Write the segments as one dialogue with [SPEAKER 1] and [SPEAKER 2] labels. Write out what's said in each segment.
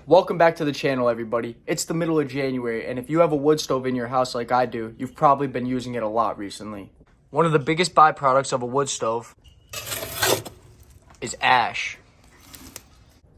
[SPEAKER 1] Welcome back to the channel, everybody. It's the middle of January, and if you have a wood stove in your house like I do, you've probably been using it a lot recently. One of the biggest byproducts of a wood stove is ash.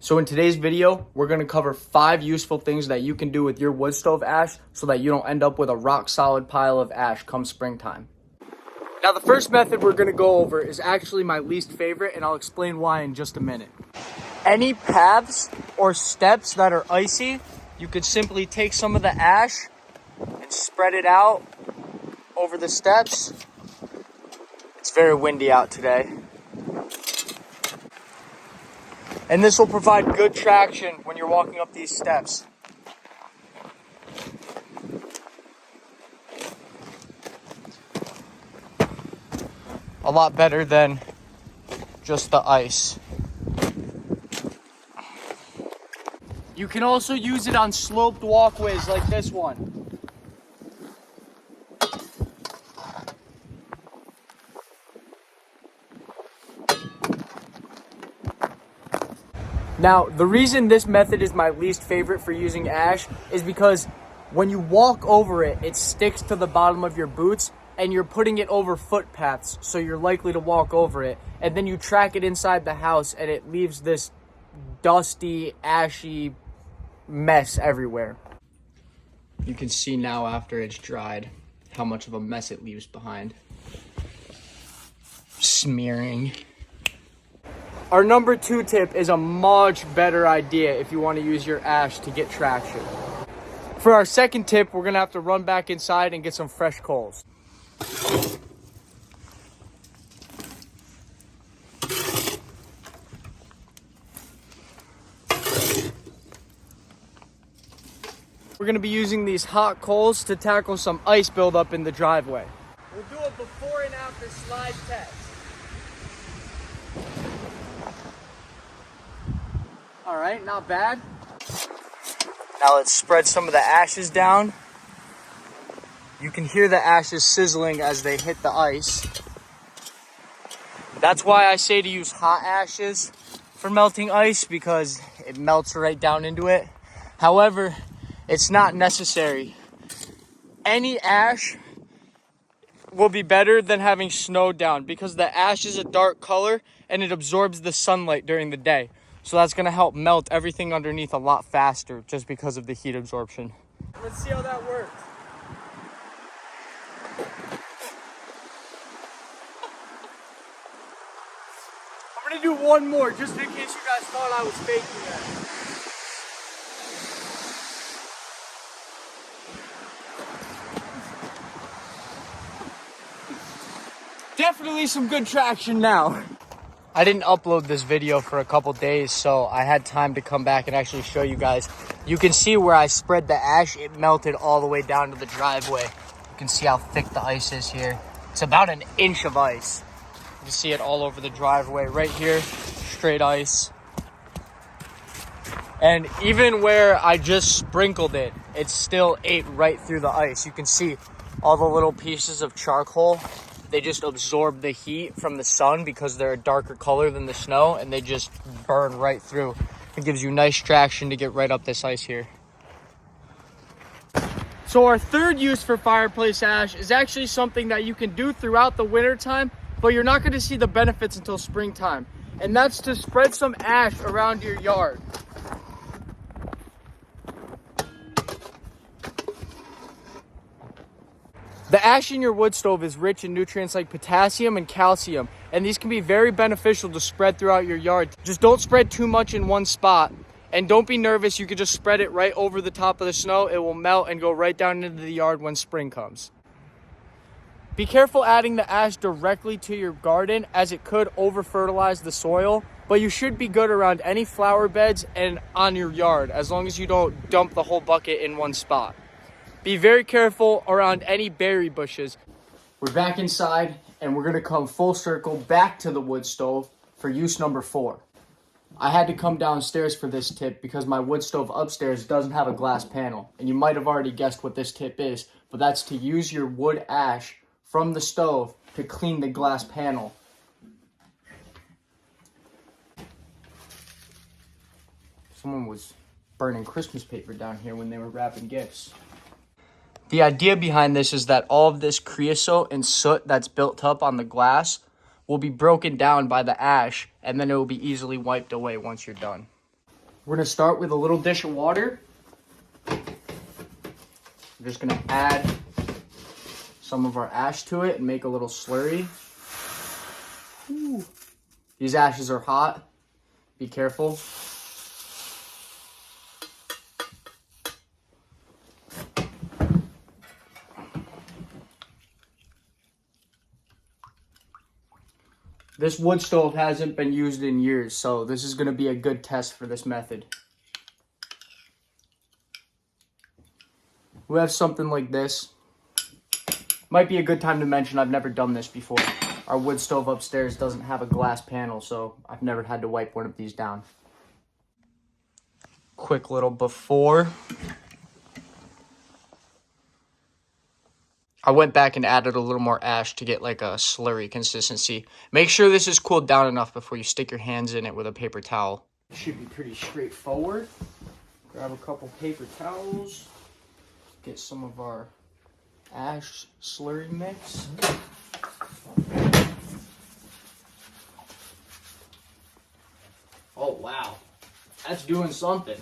[SPEAKER 1] So in today's video, we're going to cover 5 useful things that you can do with your wood stove ash so that you don't end up with a rock solid pile of ash come springtime. Now the first method we're going to go over is actually my least favorite, and I'll explain why in just a minute. Any paths or steps that are icy, you could simply take some of the ash and spread it out over the steps. It's very windy out today. And this will provide good traction when you're walking up these steps. A lot better than just the ice. You can also use it on sloped walkways like this one. Now, the reason this method is my least favorite for using ash is because when you walk over it, it sticks to the bottom of your boots and you're putting it over footpaths, so you're likely to walk over it. And then you track it inside the house and it leaves this dusty, ashy mess everywhere. You can see now after it's dried how much of a mess it leaves behind. Smearing. Our number 2 tip is a much better idea if you want to use your ash to get traction. For our second tip, we're going to have to run back inside and get some fresh coals. We're going to be using these hot coals to tackle some ice buildup in the driveway. We'll do a before and after slide test. All right, not bad. Now let's spread some of the ashes down. You can hear the ashes sizzling as they hit the ice. That's why I say to use hot ashes for melting ice, because it melts right down into it. However, it's not necessary. Any ash will be better than having snow down because the ash is a dark color and it absorbs the sunlight during the day. So that's going to help melt everything underneath a lot faster just because of the heat absorption. Let's see how that works. I'm going to do one more just in case you guys thought I was faking that. Definitely some good traction now. I didn't upload this video for a couple days, so I had time to come back and actually show you guys. You can see where I spread the ash, it melted all the way down to the driveway. You can see how thick the ice is here. It's about an inch of ice. You can see it all over the driveway. Right here, straight ice. And even where I just sprinkled it, it still ate right through the ice. You can see all the little pieces of charcoal. They just absorb the heat from the sun because they're a darker color than the snow, and they just burn right through. It gives you nice traction to get right up this ice here. So our third use for fireplace ash is actually something that you can do throughout the winter time, but you're not going to see the benefits until springtime. And that's to spread some ash around your yard. The ash in your wood stove is rich in nutrients like potassium and calcium, and these can be very beneficial to spread throughout your yard. Just don't spread too much in one spot, and don't be nervous. You can just spread it right over the top of the snow. It will melt and go right down into the yard when spring comes. Be careful adding the ash directly to your garden, as it could over-fertilize the soil, but you should be good around any flower beds and on your yard, as long as you don't dump the whole bucket in one spot. Be very careful around any berry bushes. We're back inside, and we're going to come full circle back to the wood stove for use number 4. I had to come downstairs for this tip because my wood stove upstairs doesn't have a glass panel. And you might have already guessed what this tip is, but that's to use your wood ash from the stove to clean the glass panel. Someone was burning Christmas paper down here when they were wrapping gifts. The idea behind this is that all of this creosote and soot that's built up on the glass will be broken down by the ash, and then it will be easily wiped away once you're done. We're going to start with a little dish of water. We're just going to add some of our ash to it and make a little slurry. Ooh. These ashes are hot. Be careful. This wood stove hasn't been used in years, so this is going to be a good test for this method. We have something like this. Might be a good time to mention I've never done this before. Our wood stove upstairs doesn't have a glass panel, so I've never had to wipe one of these down. Quick little before. I went back and added a little more ash to get like a slurry consistency. Make sure this is cooled down enough before you stick your hands in it with a paper towel. It should be pretty straightforward. Grab a couple paper towels. Get some of our ash slurry mix. Oh wow, that's doing something.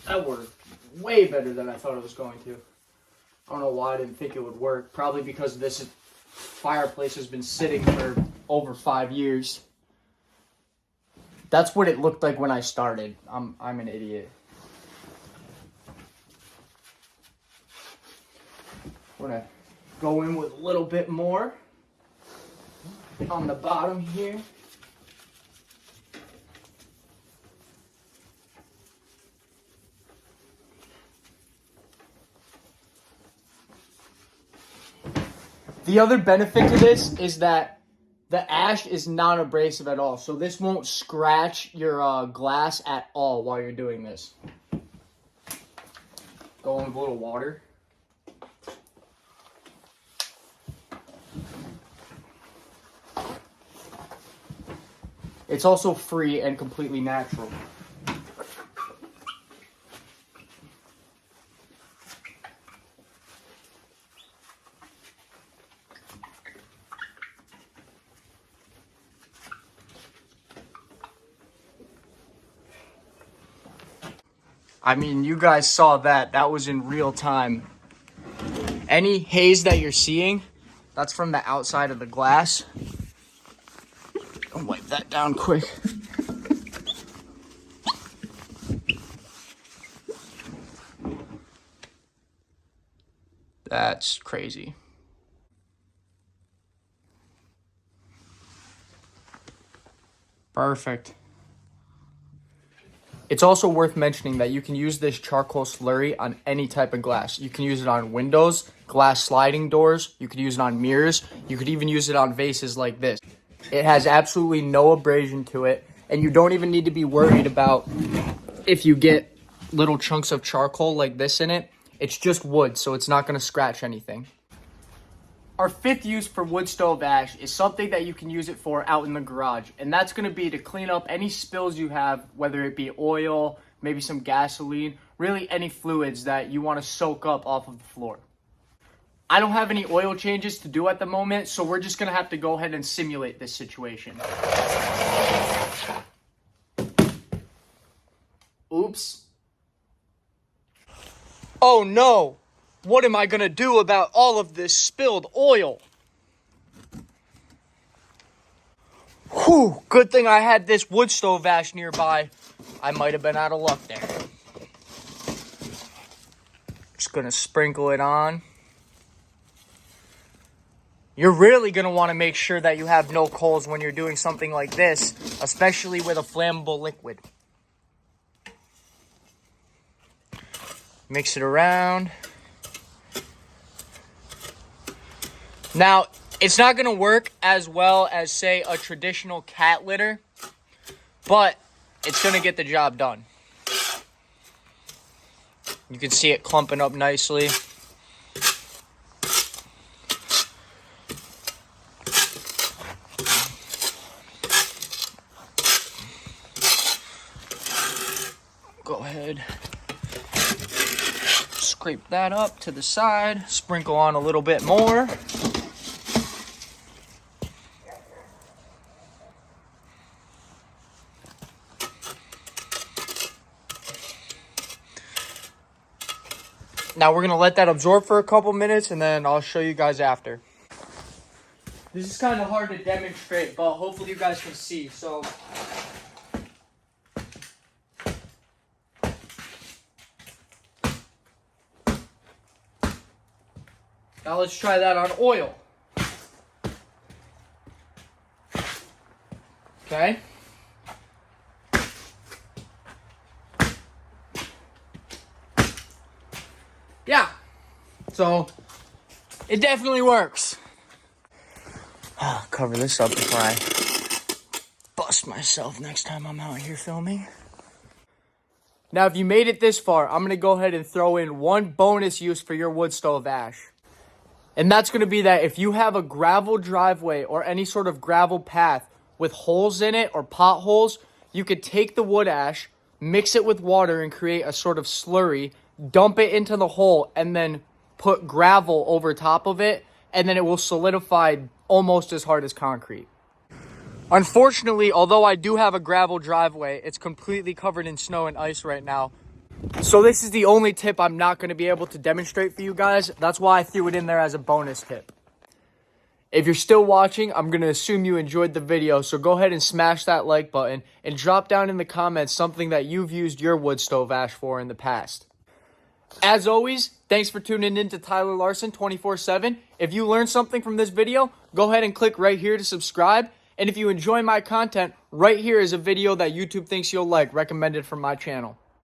[SPEAKER 1] That worked way better than I thought it was going to. I don't know why I didn't think it would work. Probably because this fireplace has been sitting for over 5 years. That's what it looked like when I started. I'm an idiot. I'm gonna go in with a little bit more on the bottom here. The other benefit to this is that the ash is non-abrasive at all, so this won't scratch your glass at all while you're doing this. Go in with a little water. It's also free and completely natural. I mean, you guys saw that. That was in real time. Any haze that you're seeing, that's from the outside of the glass. I'll wipe that down quick. That's crazy. Perfect. It's also worth mentioning that you can use this charcoal slurry on any type of glass. You can use it on windows, glass sliding doors. You could use it on mirrors. You could even use it on vases like this. It has absolutely no abrasion to it, and you don't even need to be worried about if you get little chunks of charcoal like this in it. It's just wood, so it's not going to scratch anything. Our fifth use for wood stove ash is something that you can use it for out in the garage, and that's going to be to clean up any spills you have, whether it be oil, maybe some gasoline, really any fluids that you want to soak up off of the floor. I don't have any oil changes to do at the moment, so we're just going to have to go ahead and simulate this situation. Oops. Oh no! What am I going to do about all of this spilled oil? Whew, good thing I had this wood stove ash nearby. I might have been out of luck there. Just going to sprinkle it on. You're really going to want to make sure that you have no coals when you're doing something like this, especially with a flammable liquid. Mix it around. Now, it's not going to work as well as, say, a traditional cat litter, but it's going to get the job done. You can see it clumping up nicely. good. Scrape that up to the side, sprinkle on a little bit more. Now we're gonna let that absorb for a couple minutes and then I'll show you guys after. This is kind of hard to demonstrate, but hopefully you guys can see. So now let's try that on oil. Okay. Yeah. So it definitely works. I'll cover this up before I bust myself next time I'm out here filming. Now, if you made it this far, I'm going to go ahead and throw in one bonus use for your wood stove ash. And that's going to be that if you have a gravel driveway or any sort of gravel path with holes in it or potholes, you could take the wood ash, mix it with water and create a sort of slurry, dump it into the hole, and then put gravel over top of it, and then it will solidify almost as hard as concrete. Unfortunately, although I do have a gravel driveway, it's completely covered in snow and ice right now. So this is the only tip I'm not going to be able to demonstrate for you guys. That's why I threw it in there as a bonus tip. If you're still watching, I'm going to assume you enjoyed the video, so go ahead and smash that like button and drop down in the comments something that you've used your wood stove ash for in the past. As always, thanks for tuning in to Tyler Larson 24/7. If you learned something from this video, go ahead and click right here to subscribe. And if you enjoy my content, right here is a video that YouTube thinks you'll like, recommended from my channel.